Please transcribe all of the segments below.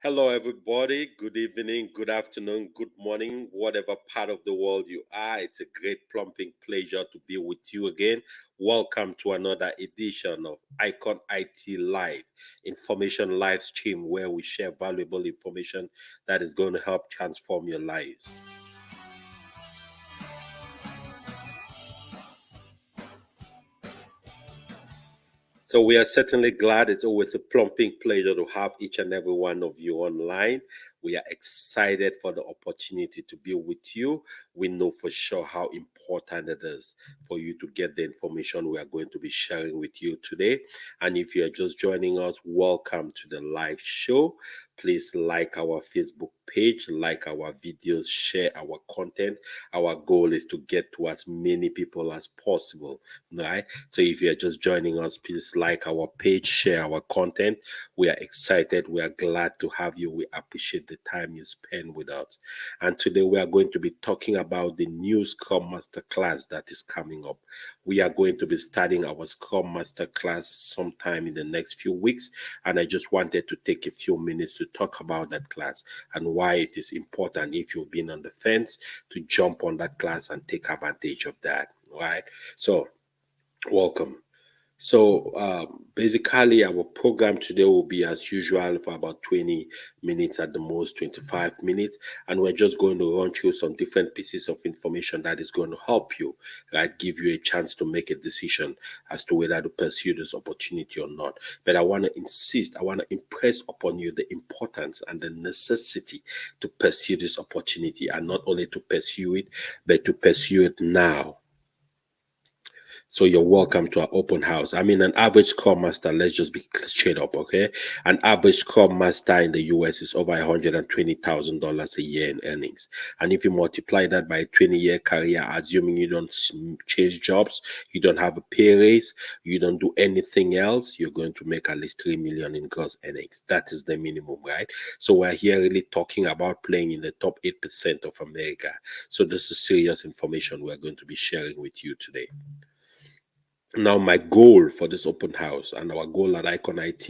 Hello, everybody. Good evening, good afternoon, good morning, whatever part of the world you are. It's a great plumping pleasure to be with you again. Welcome to another edition of Icon IT Live, information live stream where we share valuable information that is going to help transform your lives. So we are certainly glad. It's always a plumping pleasure to have each and every one of you online. We are excited for the opportunity to be with you. We know for sure how important it is for you to get the information we are going to be sharing with you today. And if you are just joining us, welcome to the live show. Please like our Facebook page, like our videos, share our content. Our goal is to get to as many people as possible, right? So if you're just joining us, please like our page, share our content. We are excited. We are glad to have you. We appreciate the time you spend with us. And today we are going to be talking about the new Scrum Master class that is coming up. We are going to be starting our Scrum Master class sometime in the next few weeks. And I just wanted to take a few minutes to talk about that class and why it is important, if you've been on the fence, to jump on that class and take advantage of that, right? So welcome. So basically, our program today will be as usual for about 20 minutes at the most, 25 minutes. And we're just going to run through some different pieces of information that is going to help you, right? Give you a chance to make a decision as to whether to pursue this opportunity or not. But I want to insist, I want to impress upon you the importance and the necessity to pursue this opportunity, and not only to pursue it, but to pursue it now. So you're welcome to our open house. I mean, an average Scrum Master, let's just be straight up, okay? An average Scrum Master in the US is over $120,000 a year in earnings. And if you multiply that by a 20-year career, assuming you don't change jobs, you don't have a pay raise, you don't do anything else, you're going to make at least 3 million in gross earnings. That is the minimum, right? So we're here really talking about playing in the top 8% of America. So this is serious information we're going to be sharing with you today. Now, my goal for this open house and our goal at Icon IT,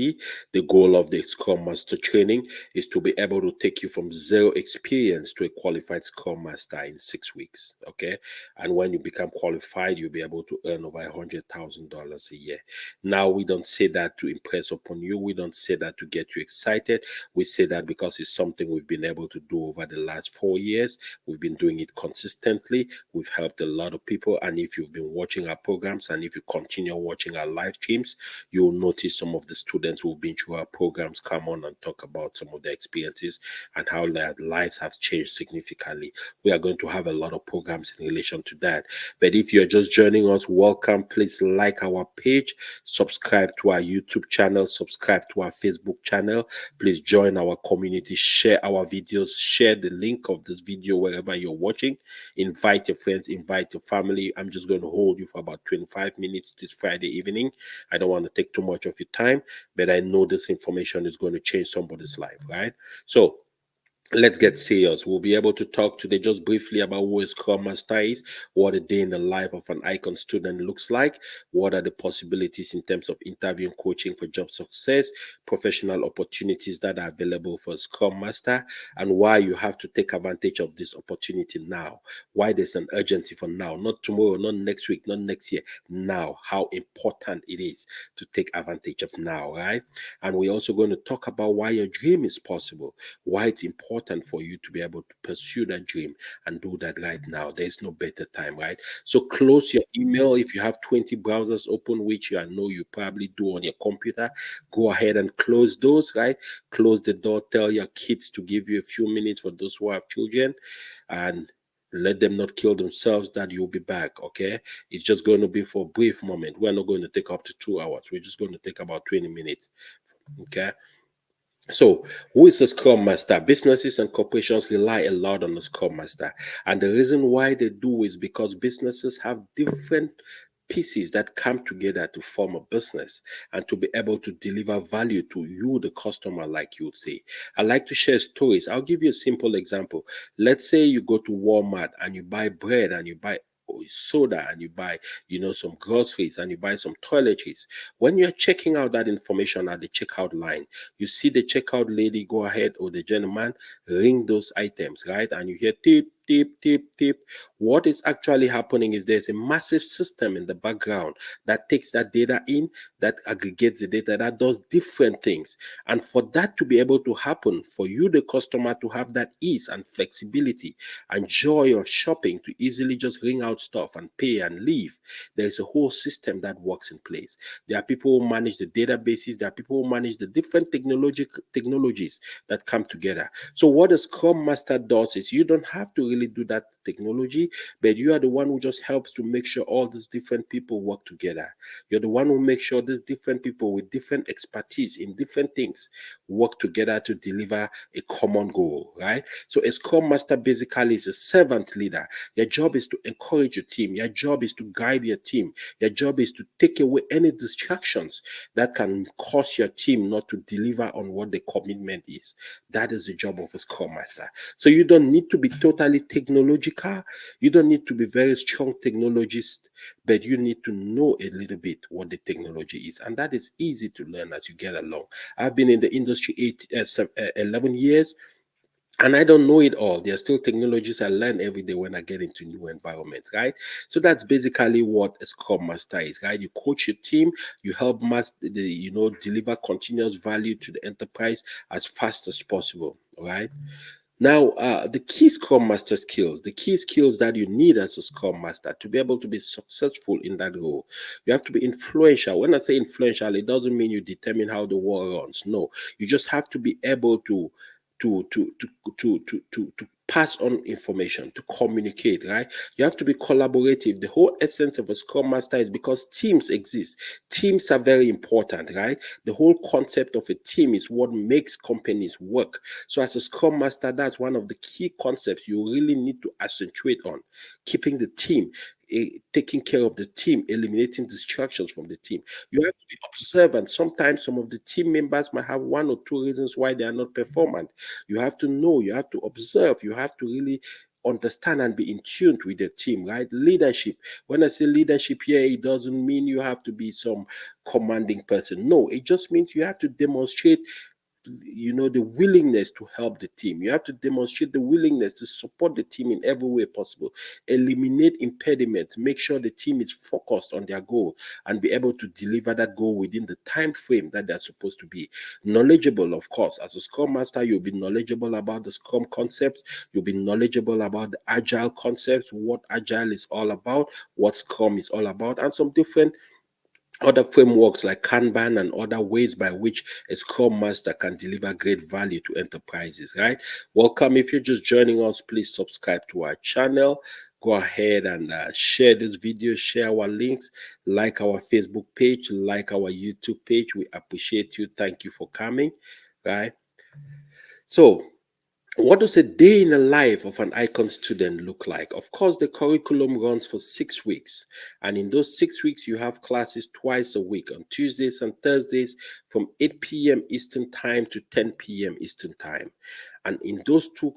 the goal of the Scrum Master training, is to be able to take you from zero experience to a qualified Scrum Master in 6 weeks. Okay. And when you become qualified, you'll be able to earn over $100,000 a year. Now, we don't say that to impress upon you. We don't say that to get you excited. We say that because it's something we've been able to do over the last 4 years. We've been doing it consistently. We've helped a lot of people. And if you've been watching our programs, and if you continue watching our live streams, you'll notice some of the students who've been through our programs come on and talk about some of their experiences and how their lives have changed significantly. We are going to have a lot of programs in relation to that. But if you're just joining us, welcome. Please like our page, subscribe to our YouTube channel, subscribe to our Facebook channel. Please join our community, share our videos, share the link of this video wherever you're watching. Invite your friends, invite your family. I'm just going to hold you for about 25 minutes this Friday evening. I don't want to take too much of your time, but I know this information is going to change somebody's life, right? So let's get serious. We'll be able to talk today just briefly about who a Scrum Master is, what a day in the life of an Icon student looks like, what are the possibilities in terms of interviewing, coaching for job success, professional opportunities that are available for a Scrum Master, and why you have to take advantage of this opportunity now, why there's an urgency for now, not tomorrow, not next week, not next year, now, how important it is to take advantage of now, right? And we're also going to talk about why your dream is possible, why it's important for you to be able to pursue that dream and do that right now. There's no better time, right? So close your email. If you have 20 browsers open, which I know you probably do on your computer, go ahead and close those, right? Close the door. Tell your kids to give you a few minutes, for those who have children, and let them not kill themselves. That you'll be back. Okay, it's just going to be for a brief moment. We're not going to take up to 2 hours. We're just going to take about 20 minutes. Okay. So, who is a Scrum Master? Businesses and corporations rely a lot on the Scrum Master. And the reason why they do is because businesses have different pieces that come together to form a business and to be able to deliver value to you, the customer, like you would say. I like to share stories. I'll give you a simple example. Let's say you go to Walmart and you buy bread and you buy soda, and you buy, some groceries, and you buy some toiletries. When you're checking out that information at the checkout line, you see the checkout lady go ahead, or the gentleman ring those items, right? And you hear tip, tip, tip, tip. What is actually happening is there's a massive system in the background that takes that data in, that aggregates the data, that does different things. And for that to be able to happen, for you, the customer, to have that ease and flexibility and joy of shopping, to easily just ring out stuff and pay and leave, there's a whole system that works in place. There are people who manage the databases. There are people who manage the different technologies that come together. So what a Scrum Master does is, you don't have to really do that technology, but you are the one who just helps to make sure all these different people work together. You're the one who makes sure these different people with different expertise in different things work together to deliver a common goal, right? So a Scrum Master basically is a servant leader. Your job is to encourage your team. Your job is to guide your team. Your job is to take away any distractions that can cause your team not to deliver on what the commitment is. That is the job of a Scrum Master. So you don't need to be totally technological. You don't need to be very strong technologist, but you need to know a little bit what the technology is. And that is easy to learn as you get along. I've been in the industry 11 years. And I don't know it all. There are still technologies I learn every day when I get into new environments, right? So that's basically what a Scrum Master is, right? You coach your team, you help deliver continuous value to the enterprise as fast as possible, right? Now, the key Scrum Master skills, the key skills that you need as a Scrum Master to be able to be successful in that role, you have to be influential. When I say influential, it doesn't mean you determine how the world runs. No, you just have to be able to pass on information, to communicate, right? You have to be collaborative. The whole essence of a Scrum Master is because teams exist. Teams are very important, right? The whole concept of a team is what makes companies work. So as a Scrum Master, that's one of the key concepts you really need to accentuate on, keeping the team, taking care of the team, eliminating distractions from the team. You have to be observant. Sometimes some of the team members might have one or two reasons why they are not performant. You have to know, you have to observe, you have to really understand and be in tune with the team, right? Leadership. When I say leadership here, it doesn't mean you have to be some commanding person. No, it just means you have to demonstrate the willingness to help the team. You have to demonstrate the willingness to support the team in every way possible, eliminate impediments, make sure the team is focused on their goal, and be able to deliver that goal within the time frame that they're supposed to be. Knowledgeable, of course. As a Scrum Master, you'll be knowledgeable about the Scrum concepts. You'll be knowledgeable about the Agile concepts, what Agile is all about, what Scrum is all about, and some different other frameworks like Kanban and other ways by which a Scrum Master can deliver great value to enterprises, right? Welcome. If you're just joining us, please subscribe to our channel. Go ahead and share this video, share our links, like our Facebook page, like our YouTube page. We appreciate you. Thank you for coming, right? So, what does a day in the life of an icon student look like? Of course, the curriculum runs for 6 weeks. And in those 6 weeks, you have classes twice a week on Tuesdays and Thursdays from 8 p.m. Eastern Time to 10 p.m. Eastern Time. And in those 2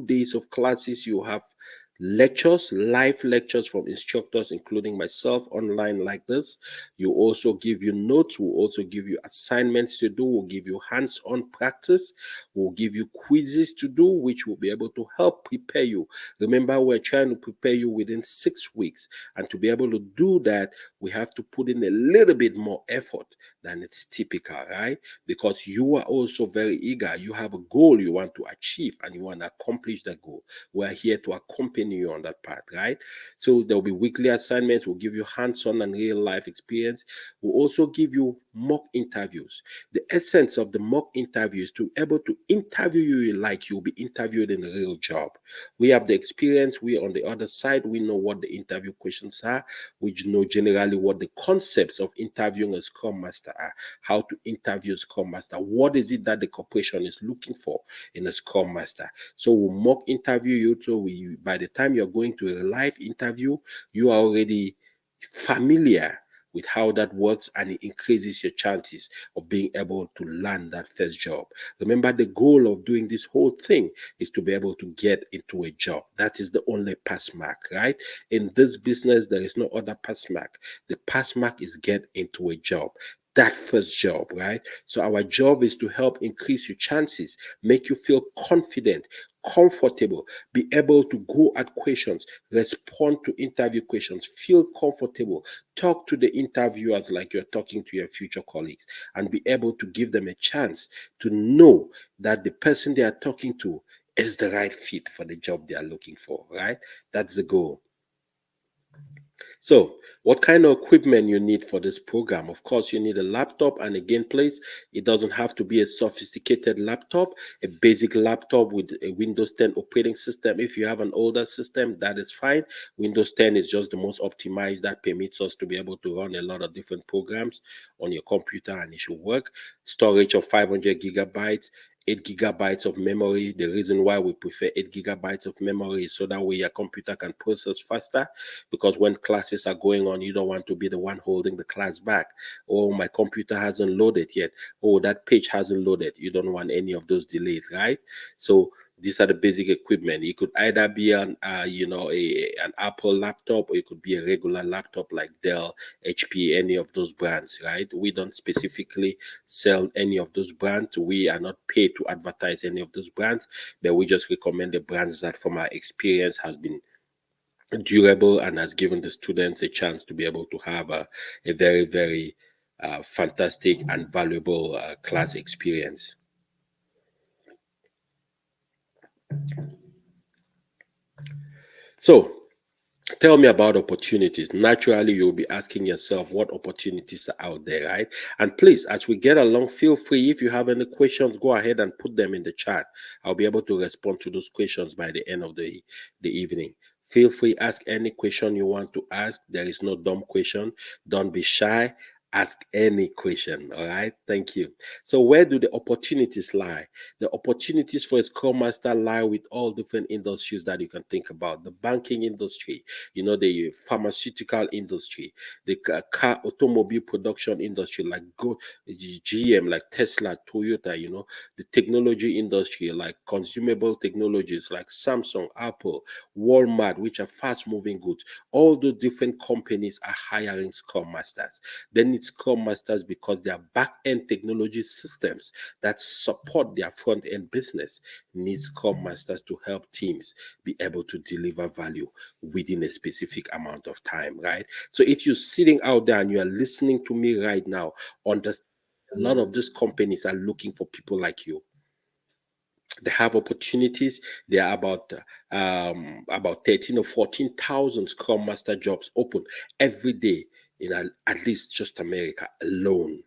days of classes, you have lectures, live lectures from instructors, including myself, online like this. You also give you notes. We'll also give you assignments to do. We'll give you hands-on practice. We'll give you quizzes to do, which will be able to help prepare you. Remember, we're trying to prepare you within 6 weeks. And to be able to do that, we have to put in a little bit more effort than it's typical, right? Because you are also very eager. You have a goal you want to achieve and you want to accomplish that goal. We're here to accompany you on that path, right? So there'll be weekly assignments. We'll give you hands-on and real life experience. We'll also give you mock interviews. The essence of the mock interview is to be able to interview you like you'll be interviewed in a real job. We have the experience. We're on the other side. We know what the interview questions are. We know generally what the concepts of interviewing a Scrum Master are, how to interview a Scrum Master. What is it that the corporation is looking for in a Scrum Master? So we'll mock interview you. So by the time you're going to a live interview, you are already familiar with how that works, and it increases your chances of being able to land that first job. Remember, the goal of doing this whole thing is to be able to get into a job. That is the only pass mark, right? In this business, there is no other pass mark. The pass mark is get into a job, that first job, right? So our job is to help increase your chances, make you feel confident, comfortable, be able to go at questions, respond to interview questions, feel comfortable, talk to the interviewers like you're talking to your future colleagues, and be able to give them a chance to know that the person they are talking to is the right fit for the job they are looking for, right? That's the goal. So, what kind of equipment you need for this program? Of course, you need a laptop and a game place. It doesn't have to be a sophisticated laptop, a basic laptop with a Windows 10 operating system. If you have an older system, that is fine. Windows 10 is just the most optimized that permits us to be able to run a lot of different programs on your computer, and it should work. Storage of 500 gigabytes. 8 gigabytes of memory. The reason why we prefer 8 gigabytes of memory is so that way your computer can process faster, because when classes are going on, you don't want to be the one holding the class back. Oh, my computer hasn't loaded yet. Oh, that page hasn't loaded. You don't want any of those delays, right? So these are the basic equipment. It could either be an an Apple laptop, or it could be a regular laptop like Dell, HP, any of those brands, right? We don't specifically sell any of those brands. We are not paid to advertise any of those brands, but we just recommend the brands that from our experience has been durable and has given the students a chance to be able to have a very, very fantastic and valuable class experience. So, tell me about opportunities. Naturally, you'll be asking yourself what opportunities are out there, right? And please, as we get along, feel free. If you have any questions, go ahead and put them in the chat. I'll be able to respond to those questions by the end of the evening. Feel free, ask any question you want to ask. There is no dumb question. Don't be shy. Ask any question. All right. Thank you. So, where do the opportunities lie? The opportunities for a Scrum Master lie with all different industries that you can think about. The banking industry, the pharmaceutical industry, the car automobile production industry like GM, like Tesla, Toyota, the technology industry like consumable technologies like Samsung, Apple, Walmart, which are fast moving goods. All the different companies are hiring Scrum Masters. They need Scrum Masters because they are back end technology systems that support their front end business need Scrum Masters to help teams be able to deliver value within a specific amount of time, right? So if you're sitting out there and you are listening to me right now, understand a lot of these companies are looking for people like you. They have opportunities. There are about 13 or 14,000 Scrum Master jobs open every day in at least just America alone,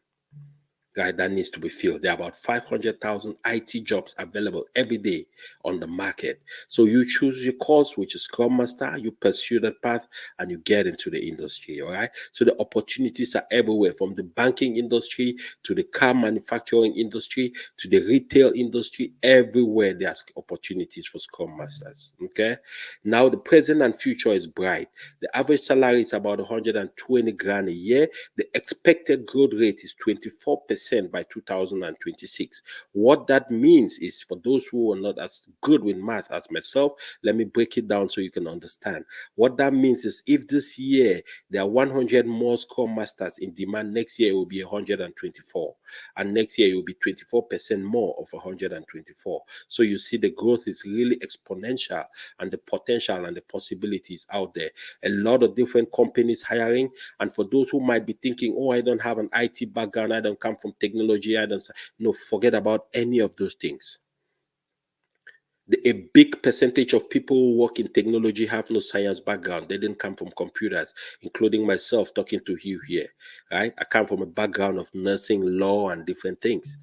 right? That needs to be filled. There are about 500,000 IT jobs available every day on the market. So you choose your course, which is Scrum Master, you pursue that path, and you get into the industry, all right? So the opportunities are everywhere, from the banking industry to the car manufacturing industry to the retail industry. Everywhere there's opportunities for Scrum Masters, okay? Now the present and future is bright. The average salary is about 120 grand a year. The expected growth rate is 24% by 2026. What that means is, for those who are not as good with math as myself, let me break it down so you can understand. What that means is, if this year there are 100 more Scrum Masters in demand, next year it will be 124. And next year it will be 24% more of 124. So you see the growth is really exponential, and the potential and the possibilities out there. A lot of different companies hiring. And for those who might be thinking, oh, I don't have an IT background, I don't come from technology, I don't, forget about any of those things. A big percentage of people who work in technology have no science background. They didn't come from computers, including myself talking to you here, right? I come from a background of nursing, law, and different things,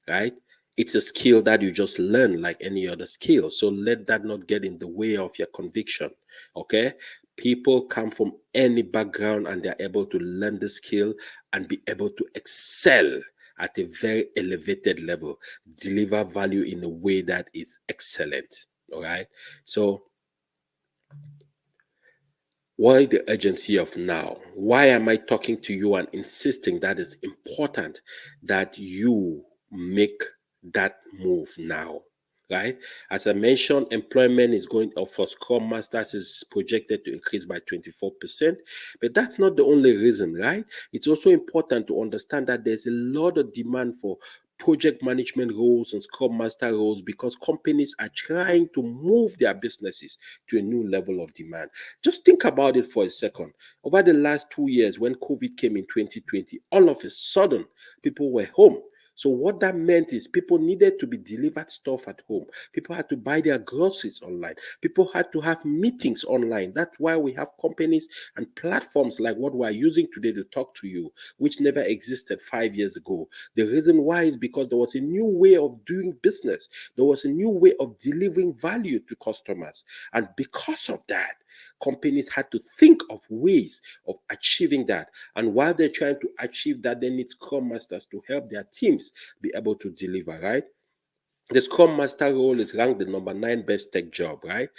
right? It's a skill that you just learn like any other skill. So let that not get in the way of your conviction, okay? People come from any background and they're able to learn the skill and be able to excel at a very elevated level, deliver value in a way that is excellent. All right. So Why the urgency of now? Why am I talking to you and insisting that it's important that you make that move now? Right? As I mentioned, employment is going for Scrum Masters is projected to increase by 24%. But that's not the only reason, right? It's also important to understand that there's a lot of demand for project management roles and Scrum Master roles because companies are trying to move their businesses to a new level of demand. Just think about it for a second. Over the last 2 years, when COVID came in 2020, all of a sudden, people were home. So what that meant is people needed to be delivered stuff at home. People had to buy their groceries online. People had to have meetings online. That's why we have companies and platforms like what we're using today to talk to you, which never existed 5 years ago. The reason why is because there was a new way of doing business. There was a new way of delivering value to customers. And because of that, companies had to think of ways of achieving that. And while they're trying to achieve that, they need Scrum Masters to help their teams be able to deliver, right? The Scrum Master role is ranked the number 9 best tech job, right?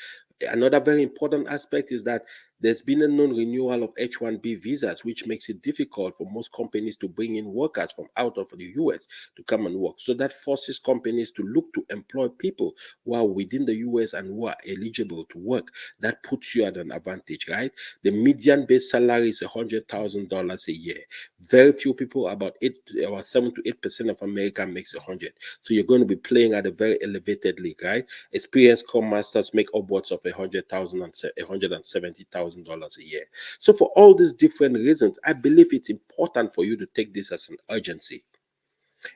Another very important aspect is that there's been a non-renewal of H-1B visas, which makes it difficult for most companies to bring in workers from out of the US to come and work. So that forces companies to look to employ people who are within the US and who are eligible to work. That puts you at an advantage, right? The median base salary is $100,000 a year. Very few people, about 7 to 8% of America makes 100. So you're going to be playing at a very elevated league, right? Experienced Scrum Masters make upwards of $100,000 and $170,000 a year. So for all these different reasons, I believe it's important for you to take this as an urgency.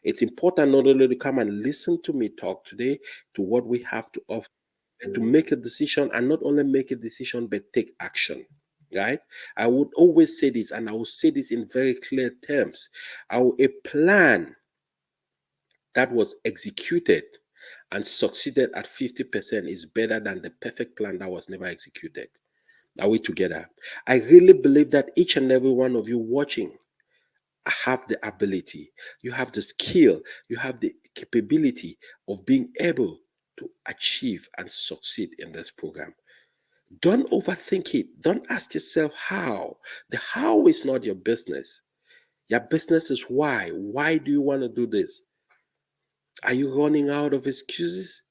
It's important not only to come and listen to me talk today to what we have to offer, but to make a decision, and not only make a decision, but take action. Right? I would always say this, and I will say this in very clear terms. A plan that was executed and succeeded at 50% is better than the perfect plan that was never executed. Are we together? I really believe that each and every one of you watching have the ability, you have the skill, you have the capability of being able to achieve and succeed in this program. Don't overthink it. Don't ask yourself how. The how is not your business. Your business is why. Why do you want to do this? Are you running out of excuses?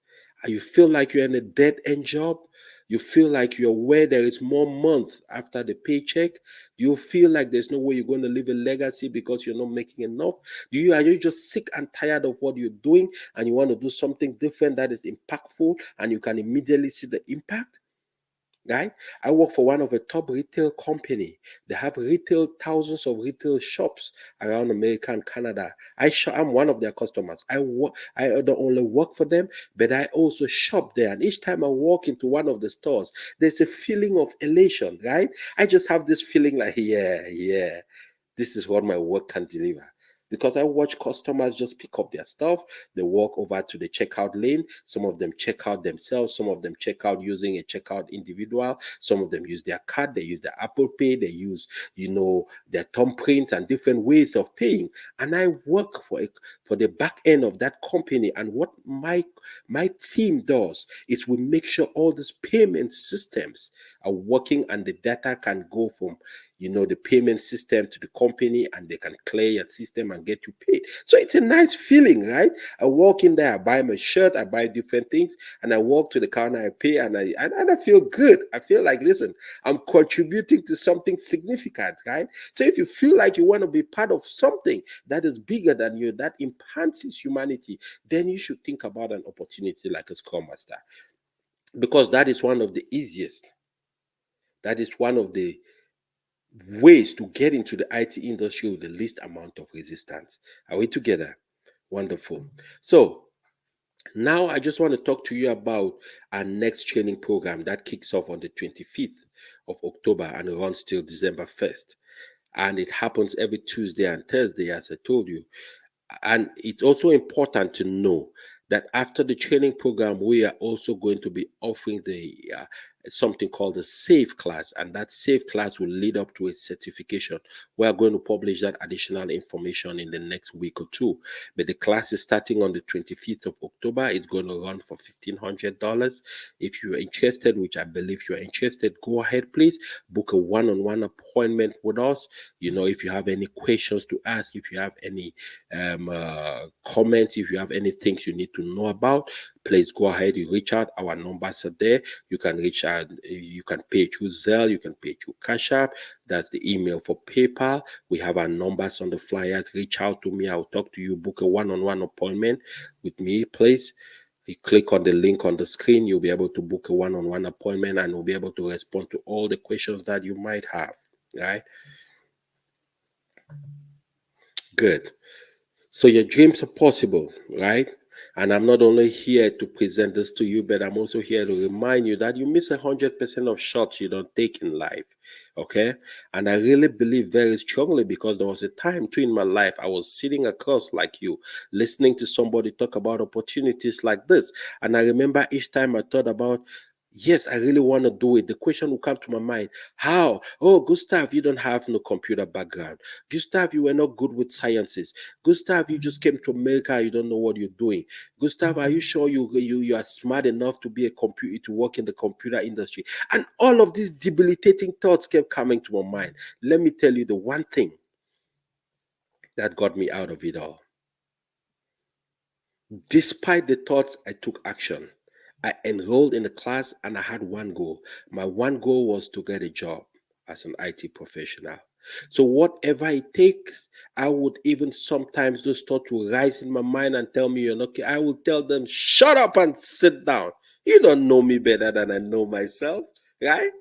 Are you feel like you're in a dead end job? You feel like you're where there is more month after the paycheck? Do you feel like there's no way you're going to leave a legacy because you're not making enough? Are you just sick and tired of what you're doing and you want to do something different that is impactful and you can immediately see the impact? Right? I work for one of the top retail company. They have thousands of retail shops around America and Canada. I'm one of their customers. I don't only work for them, but I also shop there. And each time I walk into one of the stores, there's a feeling of elation, right? I just have this feeling like, yeah, this is what my work can deliver. Because I watch customers just pick up their stuff, they walk over to the checkout lane. Some of them check out themselves, some of them check out using a checkout individual, some of them use their card, they use their Apple Pay, they use, their thumbprint and different ways of paying. And I work for the back end of that company. And what my team does is we make sure all these payment systems are working and the data can go from the payment system to the company, and they can clear your system and get you paid. So it's a nice feeling, right? I walk in there, I buy my shirt, I buy different things, and I walk to the counter, I pay, and I feel good. I feel like, listen, I'm contributing to something significant, right? So if you feel like you want to be part of something that is bigger than you, that enhances humanity, then you should think about an opportunity like a Scrum Master, because that is one of the easiest. That is one of the ways to get into the IT industry with the least amount of resistance. Are we together? Wonderful. So now I just want to talk to you about our next training program that kicks off on the 25th of October and runs till December 1st. And it happens every Tuesday and Thursday, as I told you. And it's also important to know that after the training program, we are also going to be offering something called the SAFe class, and that SAFe class will lead up to a certification. We are going to publish that additional information in the next week or two. But the class is starting on the 25th of October. It's going to run for $1,500. If you're interested, which I believe you're interested, go ahead, please book a one-on-one appointment with us. If you have any questions to ask, if you have any comments, if you have any things you need to know about, please go ahead. You reach out. Our numbers are there. You can reach out. You can pay through Zelle. You can pay through Cash App. That's the email for PayPal. We have our numbers on the flyers. Reach out to me. I'll talk to you. Book a one-on-one appointment with me, please. You click on the link on the screen. You'll be able to book a one-on-one appointment, and we'll be able to respond to all the questions that you might have. Right? Good. So your dreams are possible, right? And I'm not only here to present this to you, but I'm also here to remind you that you miss 100% of shots you don't take in life. Okay. And I really believe very strongly, because there was a time too in my life I was sitting across like you, listening to somebody talk about opportunities like this. And I remember each time I thought about, yes, I really want to do it, the question will come to my mind: how? Oh, Gustav, you don't have no computer background. Gustav, you were not good with sciences. Gustav, you just came to America, you don't know what you're doing. Gustav, are you sure you are smart enough to be to work in the computer industry? And all of these debilitating thoughts kept coming to my mind. Let me tell you the one thing that got me out of it all. Despite the thoughts, I took action. I enrolled in the class, and I had one goal. My one goal was to get a job as an IT professional. So whatever it takes, I would even sometimes those thoughts will rise in my mind and tell me you're not okay. I will tell them, shut up and sit down. You don't know me better than I know myself, right?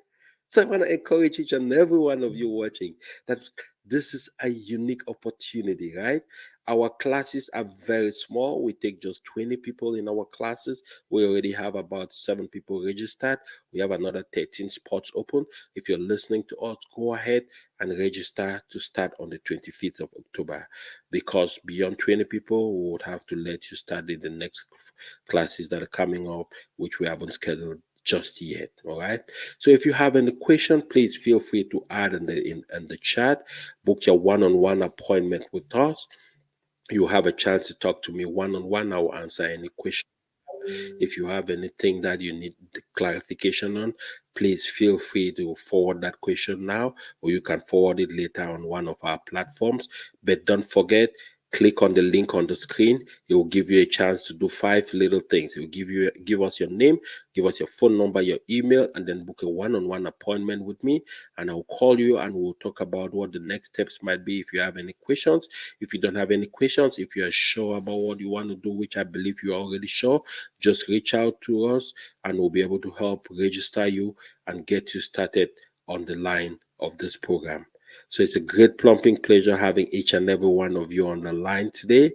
So I want to encourage each and every one of you watching that this is a unique opportunity, right? Our classes are very small. We take just 20 people in our classes. We already have about 7 people registered. We have another 13 spots open. If you're listening to us, go ahead and register to start on the 25th of October, because beyond 20 people, we would have to let you start in the next classes that are coming up, which we haven't scheduled just yet. All right. So if you have any question, please feel free to add in the chat. Book your one-on-one appointment with us. You have a chance to talk to me one-on-one. I will answer any question. If you have anything that you need clarification on, please feel free to forward that question now, or you can forward it later on one of our platforms. But don't forget, click on the link on the screen. It will give you a chance to do 5 little things. It will give us your name, give us your phone number, your email, and then book a one-on-one appointment with me. And I'll call you and we'll talk about what the next steps might be if you have any questions. If you don't have any questions, if you're sure about what you want to do, which I believe you're already sure, just reach out to us and we'll be able to help register you and get you started on the line of this program. So it's a great plumping pleasure having each and every one of you on the line today.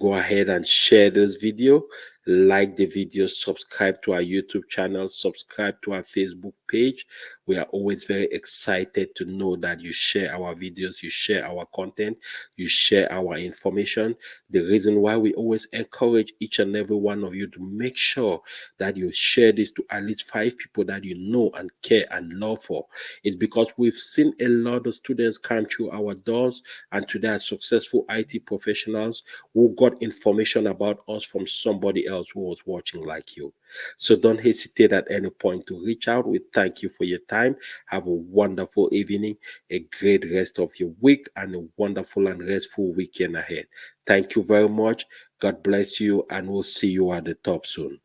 Go ahead and share this video, like the video, subscribe to our YouTube channel, subscribe to our Facebook page. We are always very excited to know that you share our videos, you share our content, you share our information. The reason why we always encourage each and every one of you to make sure that you share this to at least 5 people that you know and care and love for is because we've seen a lot of students come through our doors, and today are successful IT professionals who got information about us from somebody else who was watching like you. So don't hesitate at any point to reach out. We thank you for your time. Have a wonderful evening, a great rest of your week, and a wonderful and restful weekend ahead. Thank you very much. God bless you, and we'll see you at the top soon.